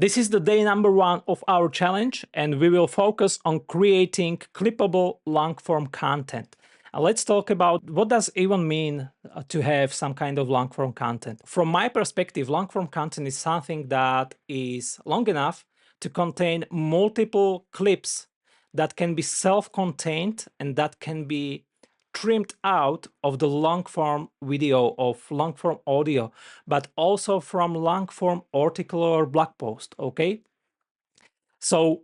This is the day number 1 of our challenge, and we will focus on creating clippable long-form content. Let's talk about what does it even mean to have some kind of long-form content. From my perspective, long-form content is something that is long enough to contain multiple clips that can be self-contained and that can be trimmed out of the long-form video, of long-form audio, but also from long-form article or blog post, okay? So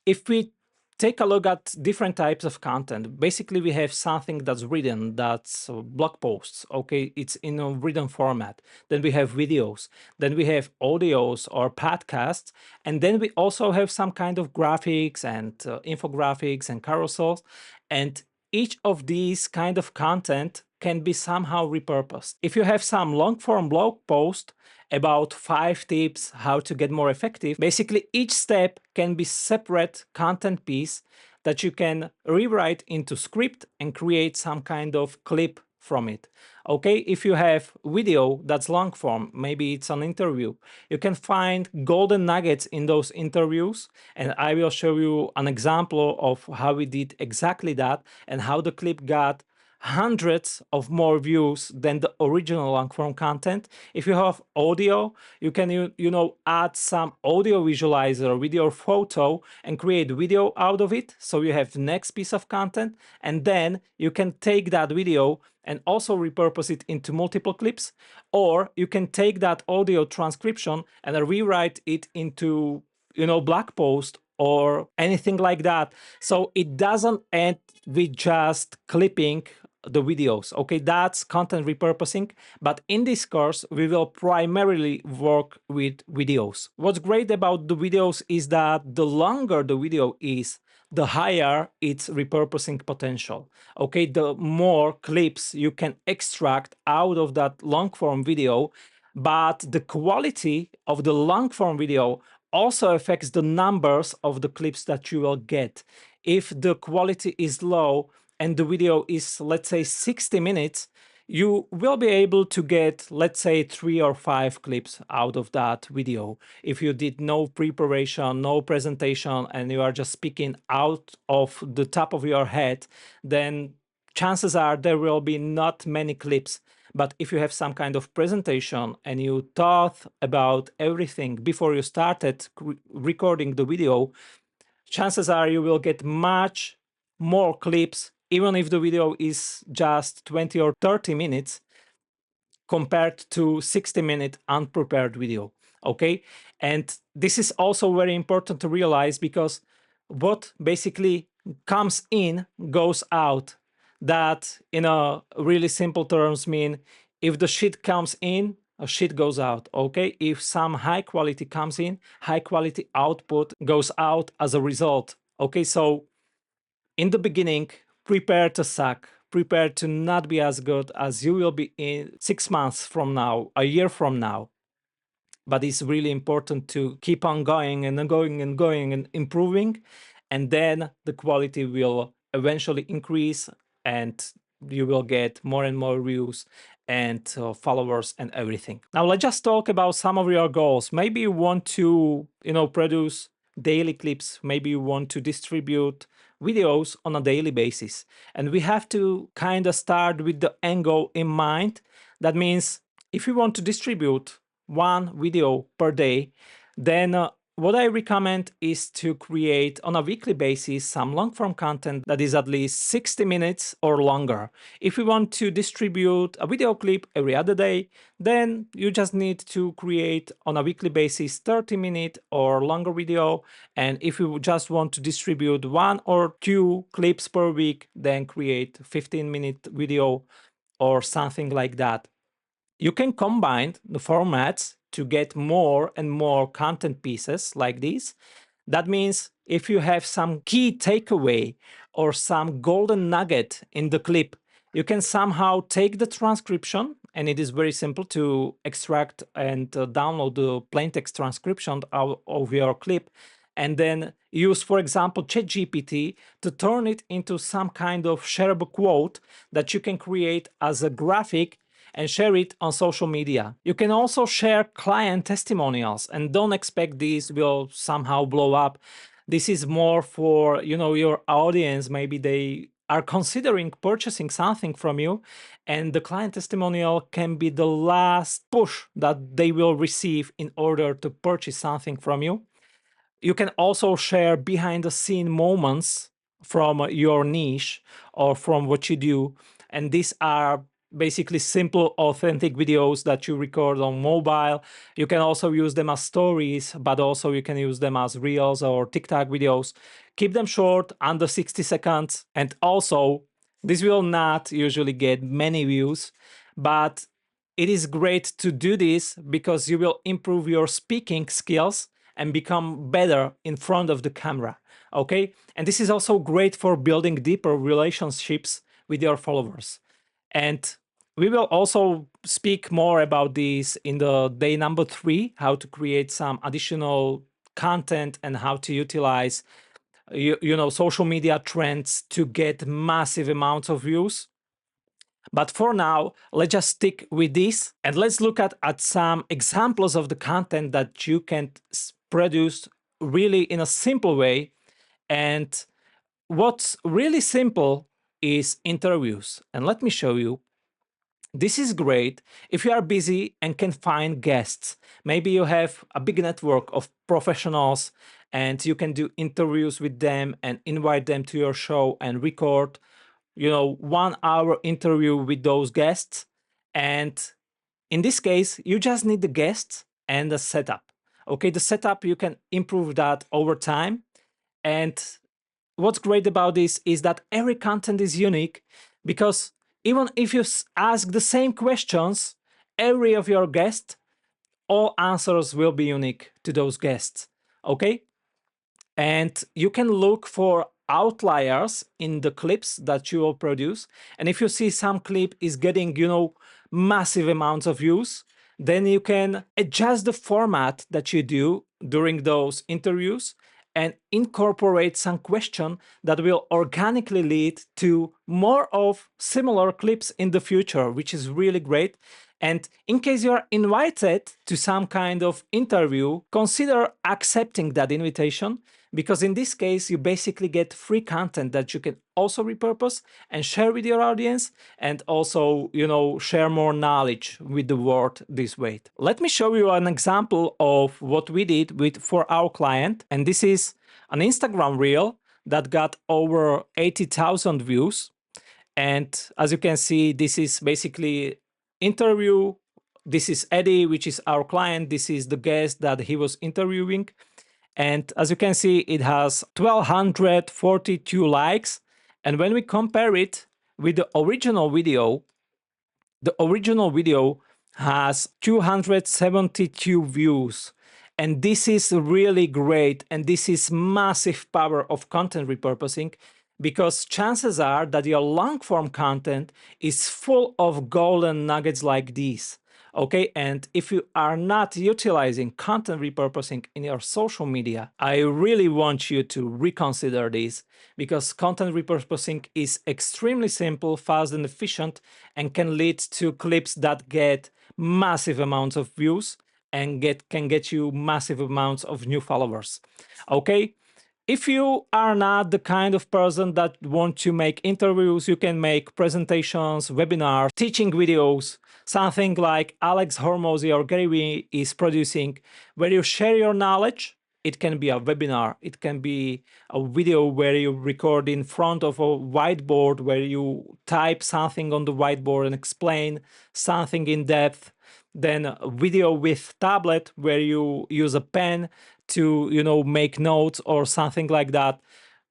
if we take a look at different types of content, basically we have something that's written, that's blog posts, okay? It's in a written format. Then we have videos, then we have audios or podcasts, and then we also have some kind of graphics and infographics and carousels, and each of these kind of content can be somehow repurposed. If you have some long-form blog post about 5 tips how to get more effective, basically each step can be separate content piece that you can rewrite into script and create some kind of clip from it. Okay, if you have video that's long form, maybe it's an interview, you can find golden nuggets in those interviews, and I will show you an example of how we did exactly that and how the clip got hundreds of more views than the original long form content. If you have audio, you can add some audio visualizer with your photo and create video out of it, so you have next piece of content, and then you can take that video and also repurpose it into multiple clips, or you can take that audio transcription and rewrite it into blog post or anything like that. So it doesn't end with just clipping the videos. Okay, that's content repurposing, but in this course we will primarily work with videos. What's great about the videos is that the longer the video is, the higher its repurposing potential. Okay, the more clips you can extract out of that long form video, but the quality of the long form video also affects the numbers of the clips that you will get. If the quality is low and the video is, let's say, 60 minutes, you will be able to get, let's say, 3 or 5 clips out of that video. If you did no preparation, no presentation, and you are just speaking out of the top of your head, then chances are there will be not many clips. But if you have some kind of presentation and you thought about everything before you started recording the video, chances are you will get much more clips, even if the video is just 20 or 30 minutes compared to 60-minute unprepared video, okay? And this is also very important to realize, because what basically comes in goes out. That, in a really simple terms, mean if the shit comes in, a shit goes out, okay? If some high quality comes in, high quality output goes out as a result, okay? So in the beginning, prepare to suck, prepare to not be as good as you will be in 6 months from now, a year from now. But it's really important to keep on going and going and going and improving, and then the quality will eventually increase and you will get more and more views and followers and everything. Now let's just talk about some of your goals. Maybe you want to produce daily clips, maybe you want to distribute videos on a daily basis, and we have to kind of start with the end goal in mind. That means if you want to distribute 1 video per day, then what I recommend is to create on a weekly basis some long-form content that is at least 60 minutes or longer. If you want to distribute a video clip every other day, then you just need to create on a weekly basis 30-minute or longer video. And if you just want to distribute 1 or 2 clips per week, then create 15-minute video or something like that. You can combine the formats to get more and more content pieces like this. That means if you have some key takeaway or some golden nugget in the clip, you can somehow take the transcription, and it is very simple to extract and download the plain text transcription of your clip, and then use, for example, ChatGPT to turn it into some kind of shareable quote that you can create as a graphic and share it on social media. You can also share client testimonials, and don't expect these will somehow blow up. This is more for, your audience. Maybe they are considering purchasing something from you, and the client testimonial can be the last push that they will receive in order to purchase something from you. You can also share behind the scene moments from your niche or from what you do. And these are basically simple, authentic videos that you record on mobile. You can also use them as stories, but also you can use them as reels or TikTok videos. Keep them short, under 60 seconds. And also, this will not usually get many views, but it is great to do this because you will improve your speaking skills and become better in front of the camera, okay? And this is also great for building deeper relationships with your followers. And we will also speak more about this in the day number 3, how to create some additional content and how to utilize social media trends to get massive amounts of views. But for now, let's just stick with this and let's look at some examples of the content that you can produce really in a simple way. And what's really simple is interviews. And let me show you. This is great if you are busy and can find guests. Maybe you have a big network of professionals and you can do interviews with them and invite them to your show and record 1 hour interview with those guests. And in this case, you just need the guests and the setup. Okay, the setup, you can improve that over time. And what's great about this is that every content is unique, because even if you ask the same questions, every of your guests, all answers will be unique to those guests. Okay, and you can look for outliers in the clips that you will produce. And if you see some clip is getting, massive amounts of views, then you can adjust the format that you do during those interviews and incorporate some question that will organically lead to more of similar clips in the future, which is really great. And in case you are invited to some kind of interview, consider accepting that invitation, because in this case, you basically get free content that you can also repurpose and share with your audience, and also, share more knowledge with the world this way. Let me show you an example of what we did for our client. And this is an Instagram reel that got over 80,000 views. And as you can see, this is basically interview. This is Eddie, which is our client. This is the guest that he was interviewing. And as you can see, it has 1,242 likes. And when we compare it with the original video has 272 views. And this is really great. And this is massive power of content repurposing, because chances are that your long form content is full of golden nuggets like these. Okay, and if you are not utilizing content repurposing in your social media, I really want you to reconsider this, because content repurposing is extremely simple, fast, and efficient, and can lead to clips that get massive amounts of views and can get you massive amounts of new followers. Okay. If you are not the kind of person that want to make interviews, you can make presentations, webinars, teaching videos, something like Alex Hormozy or Gary Vee is producing, where you share your knowledge. It can be a webinar, it can be a video where you record in front of a whiteboard, where you type something on the whiteboard and explain something in depth. Then a video with tablet where you use a pen to make notes or something like that.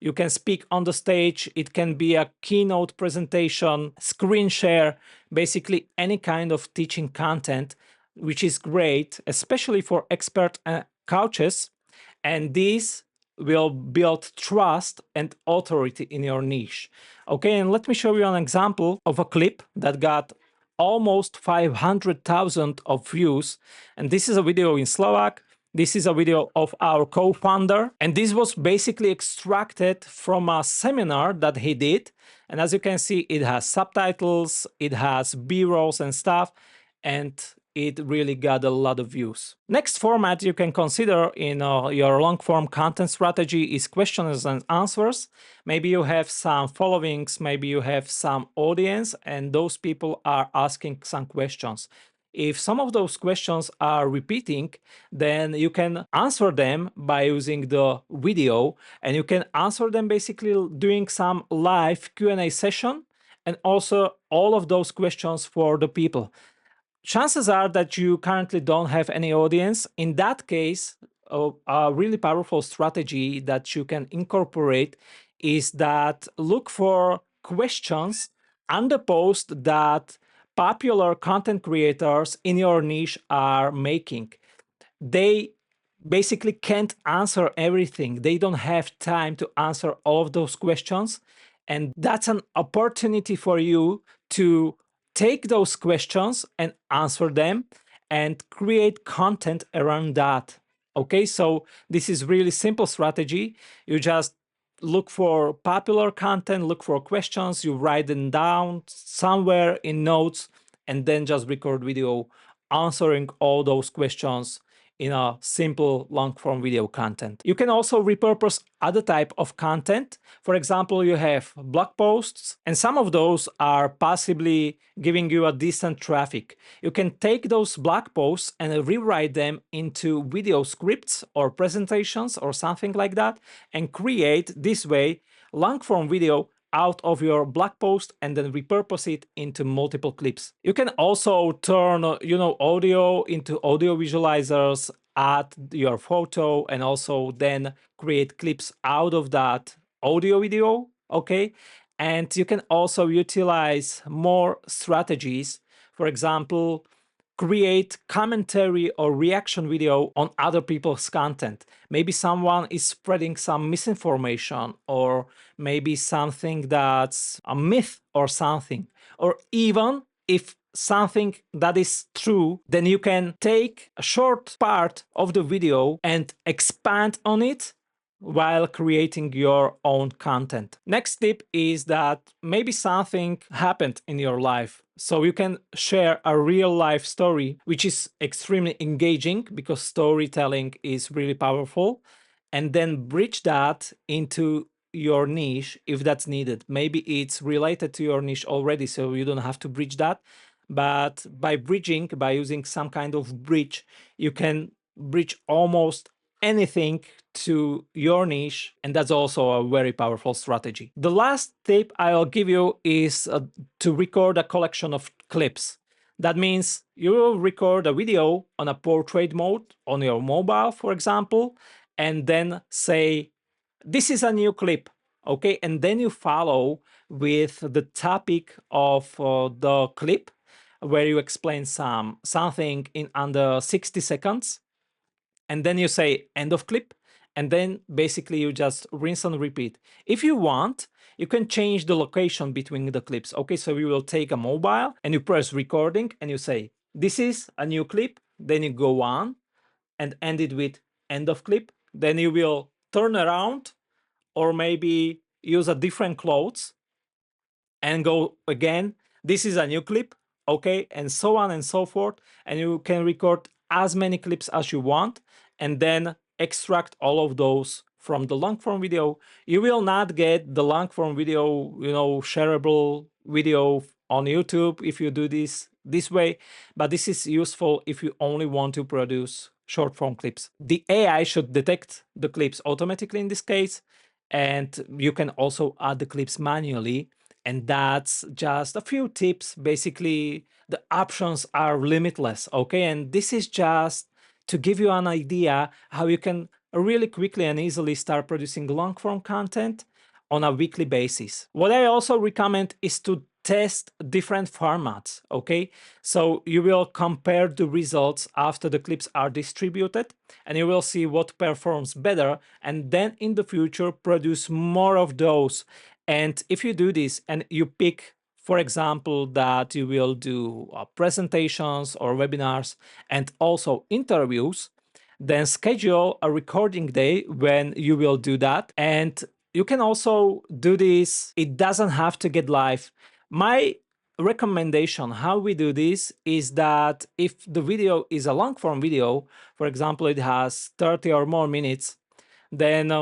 You can speak on the stage. It can be a keynote presentation, screen share, basically any kind of teaching content, which is great, especially for expert coaches. And this will build trust and authority in your niche. Okay, and let me show you an example of a clip that got almost 500,000 of views. And this is a video in Slovak. This is a video of our co-founder, and this was basically extracted from a seminar that he did. And as you can see, it has subtitles, it has B-rolls and stuff, and it really got a lot of views. Next format you can consider in your long-form content strategy is questions and answers. Maybe you have some followings, maybe you have some audience, and those people are asking some questions. If some of those questions are repeating, then you can answer them by using the video, and you can answer them basically doing some live Q&A session, and also all of those questions for the people. Chances are that you currently don't have any audience. In that case, a really powerful strategy that you can incorporate is that look for questions under post that popular content creators in your niche are making. They basically can't answer everything. They don't have time to answer all of those questions. And that's an opportunity for you to take those questions and answer them and create content around that. Okay, so this is really simple strategy. You just look for popular content, look for questions, you write them down somewhere in notes, and then just record video answering all those questions in a simple long-form video content. You can also repurpose other type of content. For example, you have blog posts, and some of those are possibly giving you a decent traffic. You can take those blog posts and rewrite them into video scripts or presentations or something like that, and create this way long-form video out of your blog post and then repurpose it into multiple clips. You can also turn, audio into audio visualizers, add your photo, and also then create clips out of that audio video, okay? And you can also utilize more strategies. For example, create commentary or reaction video on other people's content. Maybe someone is spreading some misinformation, or maybe something that's a myth or something, or even if something that is true, then you can take a short part of the video and expand on it while creating your own content. Next tip is that maybe something happened in your life. So you can share a real life story, which is extremely engaging because storytelling is really powerful, and then bridge that into your niche if that's needed. Maybe it's related to your niche already, so you don't have to bridge that. But by bridging, by using some kind of bridge, you can bridge almost anything to your niche, and that's also a very powerful strategy. The last tip I'll give you is to record a collection of clips. That means you will record a video on a portrait mode on your mobile, for example, and then say, this is a new clip, okay? And then you follow with the topic of the clip, where you explain something in under 60 seconds, and then you say end of clip, and then basically you just rinse and repeat. If you want, you can change the location between the clips. Okay, so you will take a mobile and you press recording and you say, this is a new clip, then you go on and end it with end of clip. Then you will turn around or maybe use a different clothes and go again, this is a new clip, okay, and so on and so forth. And you can record as many clips as you want and then extract all of those from the long form video. You will not get the long form video, shareable video on YouTube if you do this way, but this is useful if you only want to produce short form clips. The AI should detect the clips automatically in this case, and you can also add the clips manually. And that's just a few tips. Basically, the options are limitless, okay? And this is just to give you an idea how you can really quickly and easily start producing long form content on a weekly basis. What I also recommend is to test different formats, okay? So you will compare the results after the clips are distributed, and you will see what performs better, and then in the future produce more of those. And if you do this and you pick, for example, that you will do presentations or webinars and also interviews, then schedule a recording day when you will do that. And you can also do this, it doesn't have to get live. My recommendation how we do this is that if the video is a long form video, for example, it has 30 or more minutes, then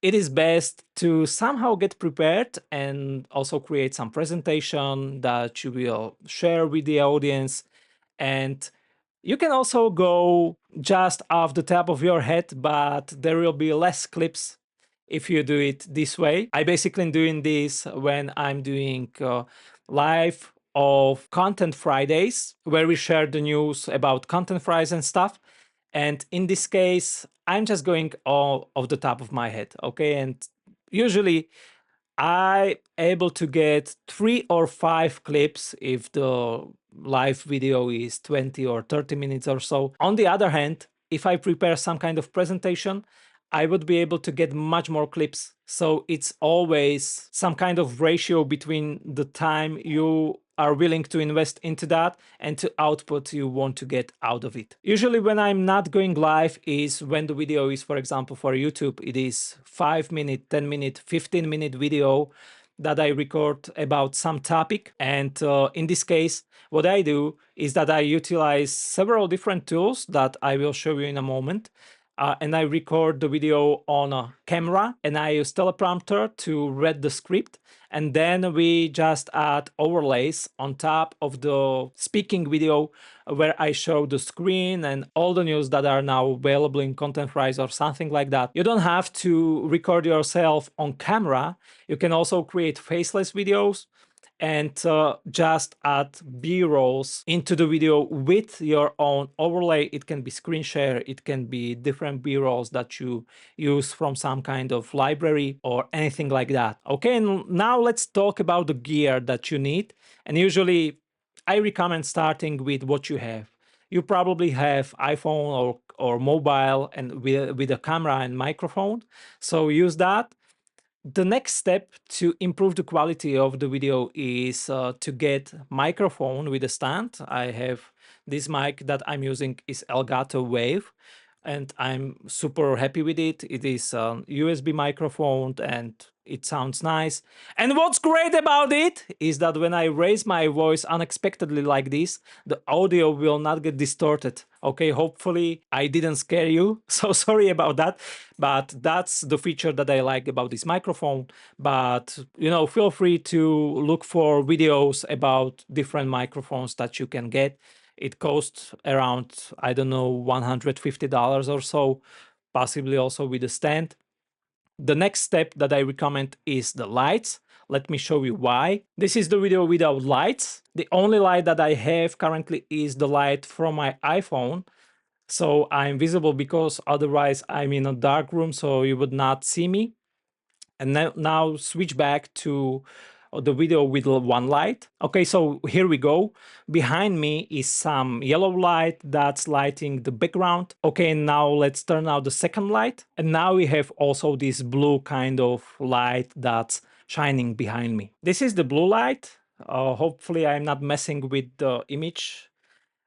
it is best to somehow get prepared and also create some presentation that you will share with the audience. And you can also go just off the top of your head, but there will be less clips if you do it this way. I basically doing this when I'm doing live of Content Fridays, where we share the news about ContentFries and stuff. And in this case, I'm just going all off the top of my head, okay? And usually I able to get 3 or 5 clips if the live video is 20 or 30 minutes or so. On the other hand, if I prepare some kind of presentation, I would be able to get much more clips. So it's always some kind of ratio between the time you are willing to invest into that and to output you want to get out of it. Usually when I'm not going live is when the video is, for example, for YouTube, it is 5-minute, 10-minute, 15-minute video that I record about some topic. And in this case, what I do is that I utilize several different tools that I will show you in a moment. And I record the video on a camera, and I use teleprompter to read the script. And then we just add overlays on top of the speaking video where I show the screen and all the news that are now available in ContentFries or something like that. You don't have to record yourself on camera. You can also create faceless videos and just add B-rolls into the video with your own overlay. It can be screen share, it can be different B-rolls that you use from some kind of library or anything like that. Okay, and now let's talk about the gear that you need. And usually I recommend starting with what you have. You probably have iPhone or mobile and with a camera and microphone, so use that. The next step to improve the quality of the video is to get microphone with a stand. I have this mic that I'm using is Elgato Wave, and I'm super happy with it. It is a USB microphone and it sounds nice. And what's great about it is that when I raise my voice unexpectedly like this, the audio will not get distorted. Okay, hopefully I didn't scare you, so sorry about that, but that's the feature that I like about this microphone. But you know, feel free to look for videos about different microphones that you can get. It costs around, I don't know, $150 or so, possibly also with a stand. The next step that I recommend is the lights. Let me show you why. This is the video without lights. The only light that I have currently is the light from my iPhone. So I'm visible because otherwise I'm in a dark room, so you would not see me. And now switch back to the video with one light. Okay, so here we go. Behind me is some yellow light that's lighting the background. Okay, now let's turn out the second light. And now we have also this blue kind of light that's shining behind me. This is the blue light. Hopefully I'm not messing with the image,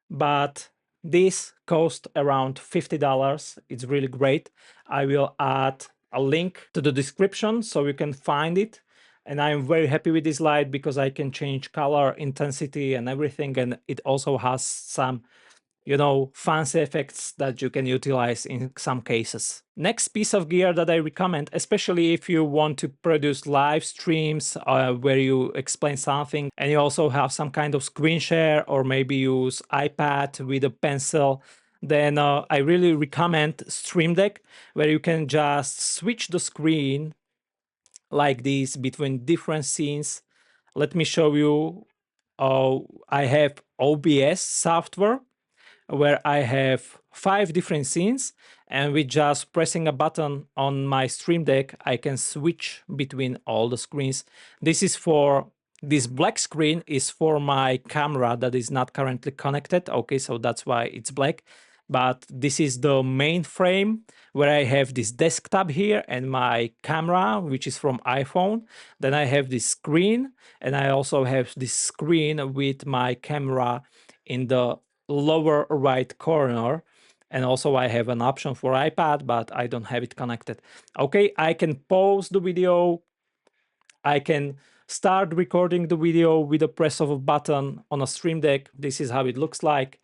but this cost around $50. It's really great. I will add a link to the description so you can find it. And I'm very happy with this light because I can change color, intensity and everything. And it also has some, you know, fancy effects that you can utilize in some cases. Next piece of gear that I recommend, especially if you want to produce live streams where you explain something and you also have some kind of screen share or maybe use iPad with a pencil, then I really recommend Stream Deck, where you can just switch the screen like this between different scenes. Let me show you. I have OBS software where I have 5 different scenes, and with just pressing a button on my Stream Deck, I can switch between all the screens. This black screen is for my camera that is not currently connected. Okay, so that's why it's black. But this is the main frame where I have this desktop here and my camera, which is from iPhone. Then I have this screen, and I also have this screen with my camera in the lower right corner. And also I have an option for iPad, but I don't have it connected. Okay, I can pause the video. I can start recording the video with a press of a button on a Stream Deck. This is how it looks like.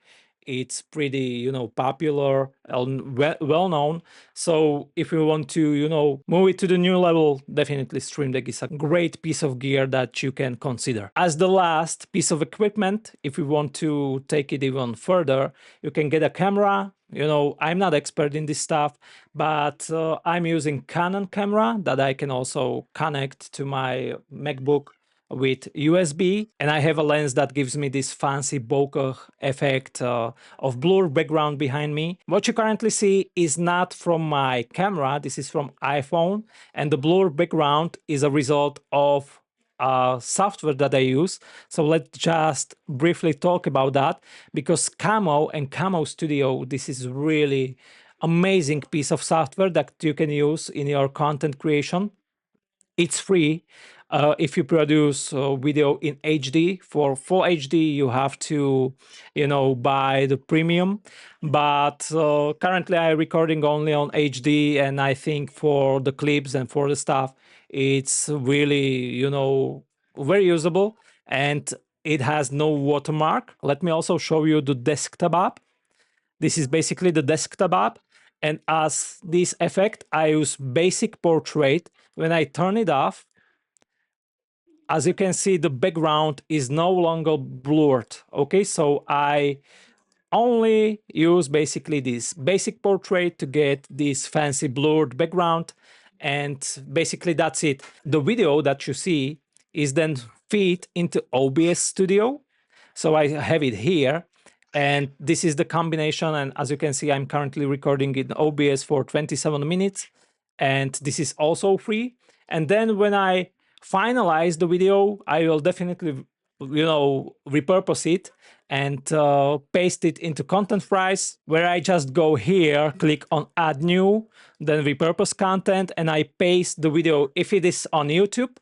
It's pretty, popular and well known. So if you want to, move it to the new level, definitely Stream Deck is a great piece of gear that you can consider. As the last piece of equipment, if you want to take it even further, you can get a camera. I'm not expert in this stuff, but I'm using Canon camera that I can also connect to my MacBook with USB, and I have a lens that gives me this fancy bokeh effect of blur background behind me. What you currently see is not from my camera, this is from iPhone, and the blur background is a result of software that I use. So let's just briefly talk about that, because Camo and Camo Studio, this is really amazing piece of software that you can use in your content creation. It's free. If you produce video in HD, for full HD, you have to, buy the premium. But currently, I'm recording only on HD, and I think for the clips and for the stuff, it's really, very usable, and it has no watermark. Let me also show you the desktop app. This is basically the desktop app. And as this effect, I use basic portrait. When I turn it off, as you can see, the background is no longer blurred. Okay, so I only use basically this basic portrait to get this fancy blurred background. And basically that's it. The video that you see is then feed into OBS Studio. So I have it here. And this is the combination. And as you can see, I'm currently recording in OBS for 27 minutes. And this is also free. And then when I finalize the video, I will definitely, repurpose it and paste it into ContentFries, where I just go here, click on Add New, then Repurpose Content, and I paste the video if it is on YouTube,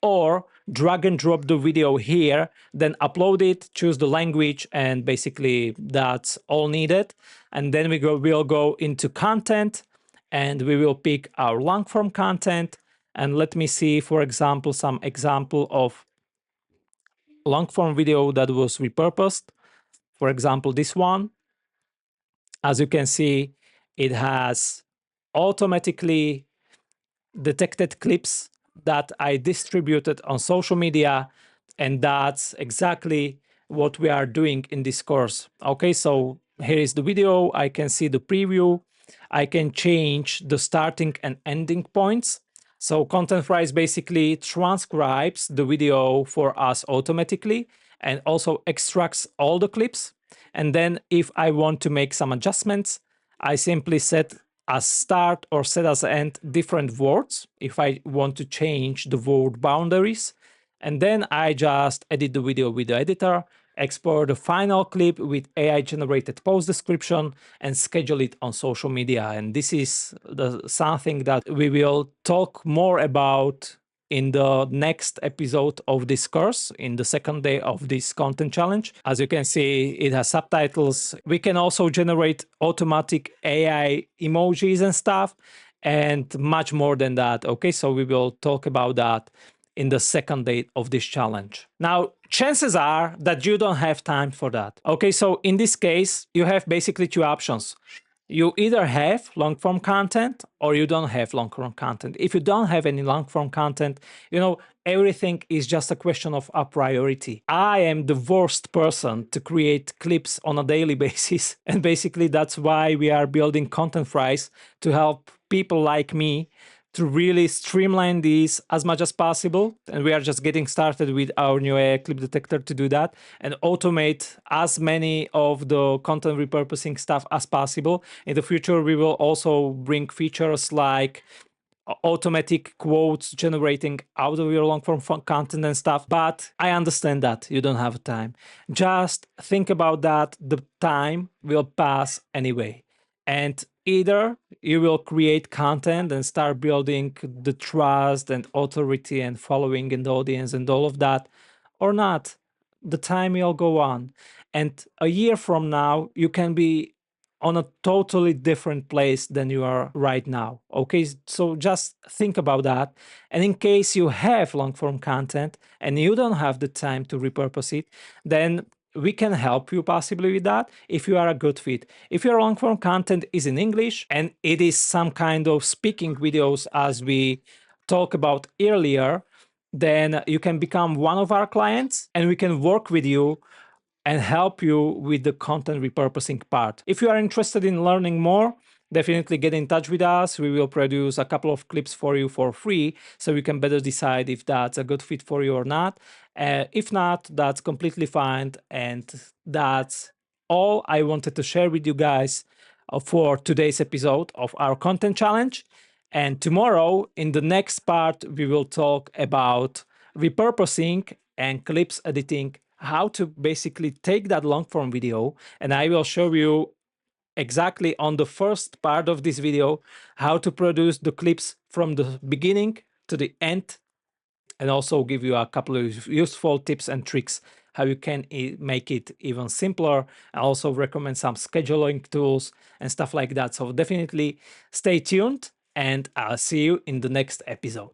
or drag and drop the video here, then upload it, choose the language, and basically that's all needed. And then we'll go into content, and we will pick our long form content. And let me see, for example, some example of long form video that was repurposed. For example, this one. As you can see, it has automatically detected clips that I distributed on social media, and that's exactly what we are doing in this course. Okay, so here is the video. I can see the preview. I can change the starting and ending points. So ContentFries basically transcribes the video for us automatically and also extracts all the clips. And then if I want to make some adjustments, I simply set as start or set as end different words if I want to change the word boundaries. And then I just edit the video with the editor, export the final clip with AI generated post description, and schedule it on social media. And this is something that we will talk more about in the next episode of this course, in the second day of this content challenge. As you can see, it has subtitles. We can also generate automatic AI emojis and stuff, and much more than that. Okay, so we will talk about that in the second day of this challenge. Now, chances are that you don't have time for that. Okay, so in this case, you have basically two options. You either have long form content or you don't have long form content. If you don't have any long form content, everything is just a question of a priority. I am the worst person to create clips on a daily basis. And basically that's why we are building ContentFries, to help people like me to really streamline these as much as possible. And we are just getting started with our new AI clip detector to do that and automate as many of the content repurposing stuff as possible. In the future, we will also bring features like automatic quotes generating out of your long form content and stuff. But I understand that you don't have time. Just think about that. The time will pass anyway. And either you will create content and start building the trust and authority and following in the audience and all of that, or not. The time will go on. And a year from now, you can be on a totally different place than you are right now. Okay, so just think about that. And in case you have long form content and you don't have the time to repurpose it, then we can help you possibly with that if you are a good fit. If your long form content is in English and it is some kind of speaking videos, as we talked about earlier, then you can become one of our clients and we can work with you and help you with the content repurposing part. If you are interested in learning more, definitely get in touch with us. We will produce a couple of clips for you for free so you can better decide if that's a good fit for you or not. If not, that's completely fine. And that's all I wanted to share with you guys for today's episode of our content challenge. And tomorrow, in the next part, we will talk about repurposing and clips editing, how to basically take that long form video. And I will show you exactly on the first part of this video how to produce the clips from the beginning to the end, and also give you a couple of useful tips and tricks how you can make it even simpler. I also recommend some scheduling tools and stuff like that. So definitely stay tuned, and I'll see you in the next episode.